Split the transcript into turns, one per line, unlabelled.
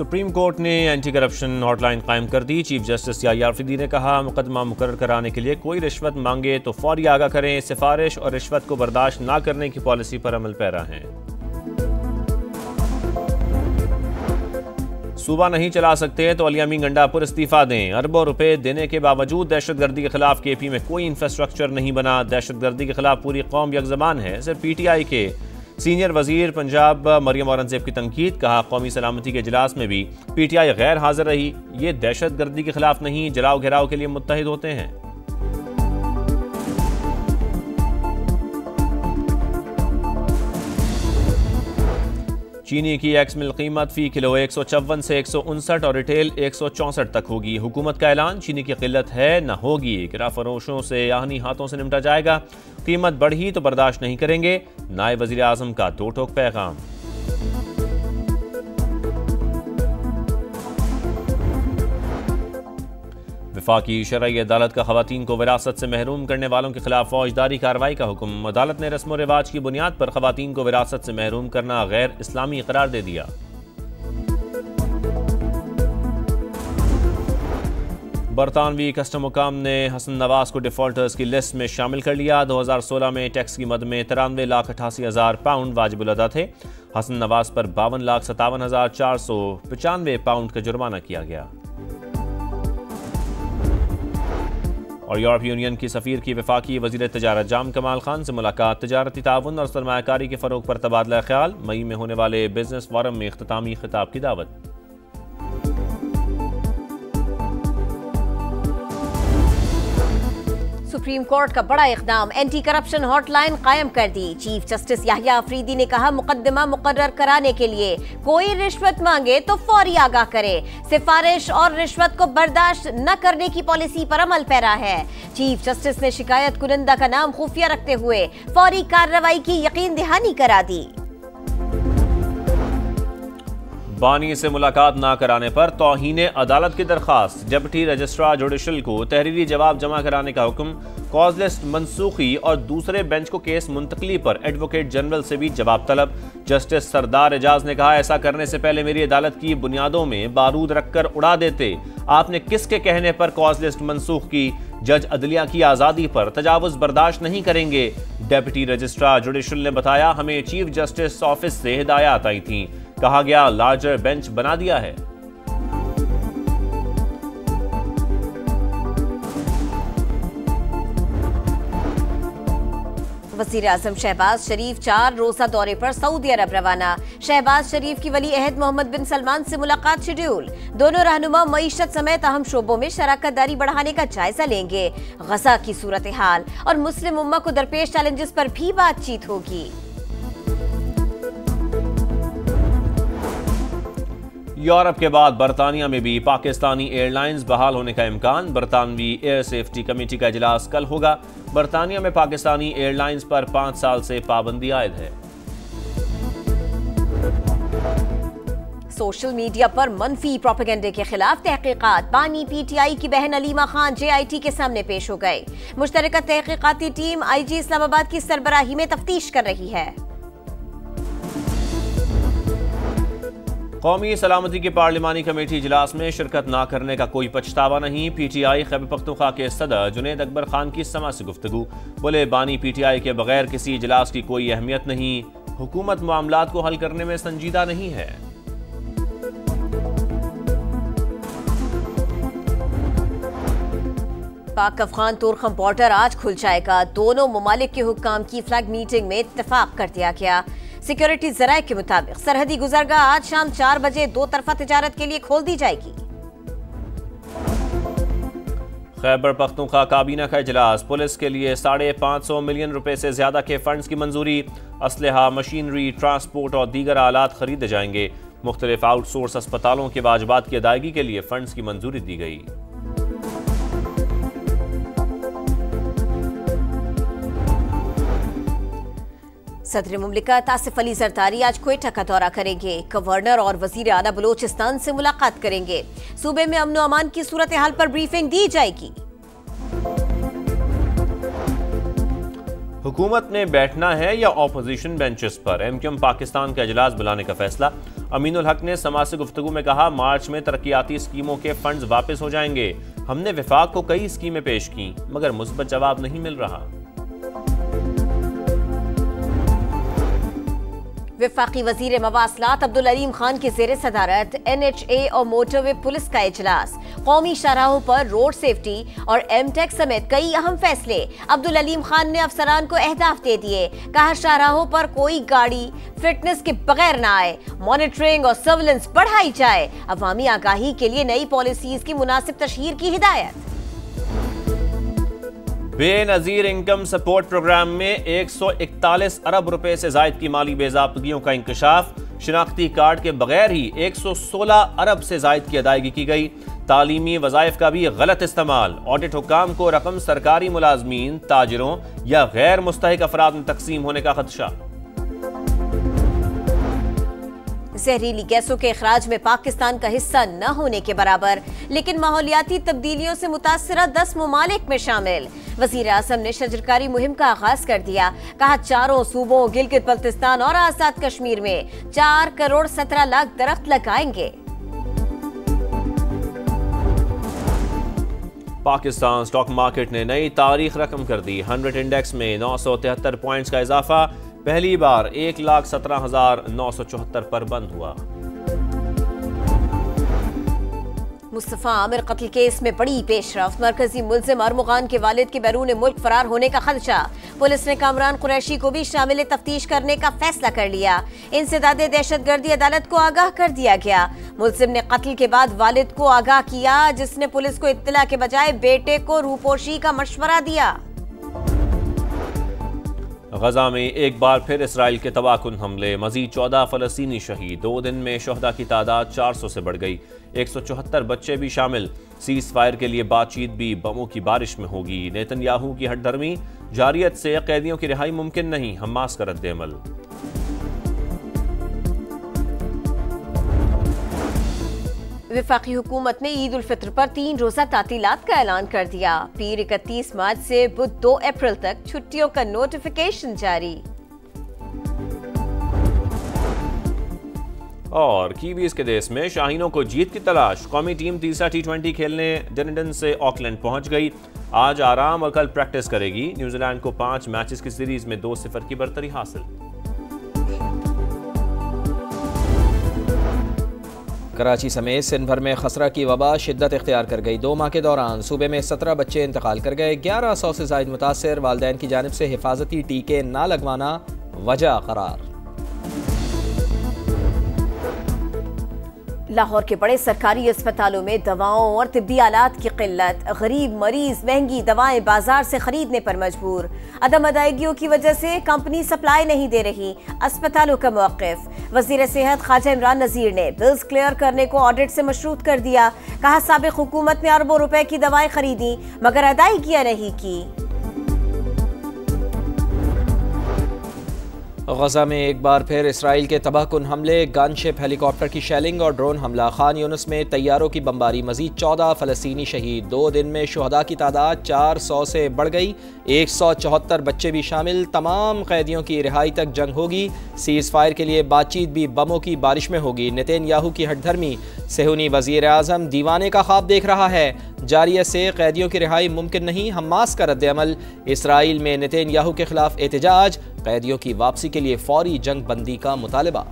Supreme court ने anti corruption hotline कायम कर दी। चीफ जस्टिस याहिया अफरीदी ने कहा, मुकदमा मुकर्रर कराने के लिए कोई रिश्वत मांगे तो फौरी आगाह करें। सिफारिश और रिश्वत को बर्दाश्त ना करने की पॉलिसी पर अमल पैरा हैं। सूबा नहीं चला सकते तो अली अमीन गंडापुर इस्तीफा दें। अरबों रुपए देने के बावजूद दहशतगर्दी के खिलाफ केपी में कोई इंफ्रास्ट्रक्चर नहीं बना। दहशतगर्दी के खिलाफ पूरी कौम यकजबान है। सिर्फ पीटीआई के सीनियर वजीर पंजाब मरियम औरंगजेब की तनकीद। कहा, कौमी सलामती के इजलास में भी पीटीआई गैर हाजिर रही। ये दहशतगर्दी के खिलाफ नहीं, जलाओ घेराव के लिए मुत्तहिद होते हैं। चीनी की एक्स मिल कीमत फी किलो 154 से 159 और रिटेल 164 तक होगी। हुकूमत का ऐलान, चीनी की किल्लत है न होगी। गिरा फरोशों से आहनी हाथों से निपटा जाएगा। कीमत बढ़ी तो बर्दाश्त नहीं करेंगे। नायब वजीर आजम का दो टोक पैगाम। वफाकी शरई अदालत का खवातीन को विरासत से महरूम करने वालों के खिलाफ फौजदारी कार्रवाई का हुक्म। अदालत ने रस्म व रिवाज की बुनियाद पर खवातीन को विरासत से महरूम करना गैर इस्लामी करार दे दिया। बरतानवी कस्टम हुकाम ने हसन नवाज को डिफॉल्टर्स की लिस्ट में शामिल कर लिया। 2016 में टैक्स की मद में 93,88,000 पाउंड वाजिबुल अदा थे। हसन नवाज पर 52,57,495 पाउंड का जुर्माना किया गया। और यूरोपीय यूनियन की सफीर की वफाकी वजीर तजारत जाम कमाल खान से मुलाकात। तजारती ताउन और सरमायाकारी के फरोग पर तबादला ख्याल। मई में होने वाले बिजनेस फोरम में इख्तितामी खिताब की दावत।
सुप्रीम कोर्ट का बड़ा इक़दाम, एंटी करप्शन हॉटलाइन कायम कर दी। चीफ जस्टिस याहिया अफरीदी ने कहा, मुकदमा मुकर्रर कराने के लिए कोई रिश्वत मांगे तो फौरी आगाह करे। सिफारिश और रिश्वत को बर्दाश्त न करने की पॉलिसी पर अमल पैरा है। चीफ जस्टिस ने शिकायत कुनंदा का नाम खुफिया रखते हुए फौरी कार्रवाई की यकीन दहानी करा दी।
बानी से मुलाकात ना कराने पर तौहीन अदालत की दरखास्त। डिप्टी रजिस्ट्रार जुडिशल को तहरीरी जवाब जमा कराने का हुक्म। कॉज लिस्ट मनसूखी और दूसरे बेंच को केस मुंतकली पर एडवोकेट जनरल से भी जवाब तलब। जस्टिस सरदार एजाज ने कहा, ऐसा करने से पहले मेरी अदालत की बुनियादों में बारूद रखकर उड़ा देते। आपने किसके कहने पर कॉज लिस्ट मनसूख की? जज अदलिया की आज़ादी पर तजावुज बर्दाश्त नहीं करेंगे। डिप्टी रजिस्ट्रार जुडिशल ने बताया, हमें चीफ जस्टिस ऑफिस से हिदायत आई थी। कहा गया लार्जर बेंच बना दिया है।
वज़ीर आज़म शहबाज शरीफ 4 रोज़ा दौरे पर सऊदी अरब रवाना। शहबाज शरीफ की वली अहद मोहम्मद बिन सलमान से मुलाकात शेड्यूल। दोनों रहनुमा मईशत समेत अहम शोबों में शराकत दारी बढ़ाने का जायजा लेंगे। गजा की सूरत हाल और मुस्लिम उम्मा को दरपेश चैलेंजेस पर भी बातचीत होगी।
यूरोप के बाद बरतानिया में भी पाकिस्तानी एयरलाइंस बहाल होने का इम्कान। बरतानवी एयर सेफ्टी कमेटी का इजलास कल होगा। बरतानिया में पाकिस्तानी एयरलाइंस पर 5 साल से पाबंदी आयद है।
सोशल मीडिया पर मनफी प्रोपेगेंडे के खिलाफ तहकीकात। बानी पीटीआई की बहन अलीमा खान जेआईटी के सामने पेश हो गए। मुश्तरका तहकीकाती टीम आईजी इस्लामाबाद की सरबराही में तफ्तीश कर रही है।
कौमी सलामती की पार्लिमानी कमेटी इजलास में शिरकत ना करने का कोई पछतावा नहीं। पीटीआई खैबर पख्तूनख्वा के सदर जुनैद अकबर खान की समा से गुफ्तगू। बोले, बानी पीटीआई के बगैर किसी इजलास की कोई अहमियत नहीं। हुकूमत मामलात को हल करने में संजीदा नहीं है।
पाक अफगान तुर्कम बॉर्डर आज खुल जाएगा। दोनों ममालिक के हुक्काम की फ्लैग मीटिंग में इत्तेफाक कर दिया गया। सिक्योरिटी जराये के मुताबिक सरहदी गुजरगाह आज शाम 4 बजे 2 तरफा तिजारत के लिए खोल दी जाएगी।
खैबर पख्तूनख्वा काबीना का इजलास। पुलिस के लिए 550 मिलियन रुपए से ज्यादा के फंड्स की मंजूरी। असलहा, मशीनरी, ट्रांसपोर्ट और दीगर आलात खरीदे जाएंगे। मुख्तलिफ आउटसोर्स अस्पतालों के वाजबात की अदायगी के लिए फंड्स की मंजूरी दी गई।
सदर मुमलिकत आसिफ अली जरदारी आज क्वेटा का दौरा करेंगे। गवर्नर और वजीर आला बलोचिस्तान से मुलाकात करेंगे। सूबे में अमन अमान की सूरत हाल पर ब्रीफिंग दी जाएगी।
हुकूमत में बैठना है या ऑपोजिशन बेंचेस पर? एमक्यूएम पाकिस्तान का इजलास बुलाने का फैसला। अमीनुल हक ने समा से गुफ्तगू में कहा, मार्च में तरक्याती स्कीमों के फंड्स वापस हो जाएंगे। हमने विफाक को कई स्कीमें पेश की मगर मुस्बत जवाब नहीं मिल रहा।
वफाकी वजीर मवासलात अब्दुल अलीम खान की ज़ेर सदारत NHA और मोटरवे पुलिस का इजलास, कौमी शाहराहों पर रोड सेफ्टी और एमटेक समेत कई अहम फैसले। अब्दुल अलीम खान ने अफसरान को अहदाफ दे दिए, कहा शाहराहों पर कोई गाड़ी फिटनेस के बगैर ना आए, मॉनिटरिंग और सर्विलेंस बढ़ाई जाए, अवामी आगाही के लिए नई पॉलिसीज की मुनासिब तशहीर की हिदायत।
बेनजीर इनकम सपोर्ट प्रोग्राम में 141 अरब रुपए से जायद की माली बेज़ाब्तगियों का इंकशाफ, शिनाख्ती कार्ड के बगैर ही 116 अरब से जायद की अदायगी की गई। तालीमी वज़ाइफ का भी गलत इस्तेमाल, ऑडिट हुक्काम को रकम सरकारी मुलाजमीन, ताजिरों या गैर मुस्तहिक अफराद में तकसीम होने का खदशा।
जहरीली गैसों के अखराज में पाकिस्तान का हिस्सा न होने के बराबर, लेकिन माहौलियाती तब्दीलियों से मुतासरा 10 ममालिक में शामिल। वजीर आज़म ने शजरकारी मुहिम का आगाज कर दिया, कहा चारों सूबों गिलगित बल्तिस्तान और आजाद कश्मीर में 4 करोड़ 17 लाख दरख्त लगाएंगे।
पाकिस्तान स्टॉक मार्केट ने नई तारीख रकम कर दी। 100 इंडेक्स में 973 पॉइंट्स का इजाफा, पहली बार 1,17,974 पर बंद हुआ।
मुस्तफा आमिर कत्ल केस में बड़ी पेशरफ्त, मरकजी मुल्जिम अरमुगान के वालिद के बैरून मुल्क फरार होने का खदशा। पुलिस ने कामरान कुरैशी को भी शामिल तफ्तीश करने का फैसला कर लिया। इंसदादे दहशतगर्दी अदालत को आगाह कर दिया गया। मुल्जिम ने कत्ल के बाद वालिद को आगाह किया, जिसने पुलिस को इत्तला के बजाय बेटे को रूपोशी का मशवरा दिया।
गजा में एक बार फिर इसराइल के तबाहकुन हमले, मजीद 14 फलस्तीनी शहीद। 2 दिन में शहदा की तादाद 400 से बढ़ गई, 174 बच्चे भी शामिल। सीज फायर के लिए बातचीत भी बमों की बारिश में होगी। नेतन्याहू की हटधर्मी, जारियत से कैदियों की रिहाई मुमकिन नहीं, हमास का रद्द-ए-अमल।
वफाकी हुकूमत ने ईद उल फित्र पर 3 रोजा तातीलात का ऐलान कर दिया। पीर 31 मार्च से बुध 2 अप्रैल तक छुट्टियों का नोटिफिकेशन जारी।
और कीवीज के देश में शाहीनों को जीत की तलाश, कौमी टीम तीसरा T20 खेलने डनडन से ऑकलैंड पहुंच गई। आज आराम और कल प्रैक्टिस करेगी। न्यूजीलैंड को 5 मैचेस की सीरीज में 2-0 की बरतरी हासिल।
कराची समेत सिंध भर में खसरा की वबा शिद्दत इख्तियार कर गई। 2 माह के दौरान सूबे में 17 बच्चे इंतकाल कर गए। 1100 से जायद मुतासर, वालिदैन की जानिब से हिफाजती टीके ना लगवाना वजह करार।
लाहौर के बड़े सरकारी अस्पतालों में दवाओं और तिब्बी आलात की किल्लत, गरीब मरीज महंगी दवाएं बाजार से खरीदने पर मजबूर। अदम अदायगियों की वजह से कंपनी सप्लाई नहीं दे रही, अस्पतालों का मौक़िफ़। वज़ीर सेहत ख्वाजा इमरान नज़ीर ने बिल्स क्लियर करने को ऑडिट से मशरूत कर दिया। कहा साबिक़ हुकूमत ने अरबों रुपए की दवाएं खरीदी मगर अदायगियां नहीं की।
गजा में एक बार फिर इसराइल के तबाहकुन हमले, गनशिप, हेलीकॉप्टर की शेलिंग और ड्रोन हमला। खान यूनुस में तैयारों की बमबारी, मजीद 14 फलस्तीनी शहीद। 2 दिन में शुहदा की तादाद 400 से बढ़ गई, 174 बच्चे भी शामिल। तमाम कैदियों की रिहाई तक जंग होगी। सीज फायर के लिए बातचीत भी बमों की बारिश में होगी। नेतन्याहू की हटधर्मी, सेहूनी वजीर आज़म दीवाने का ख्वाब देख रहा है। जारियत से कैदियों की रिहाई मुमकिन नहीं, हमास का रद्द-ए-अमल। इसराइल में नेतन्याहू के खिलाफ एहतजाज, कैदियों की वापसी के लिए फौरी जंग बंदी का मुतालबा।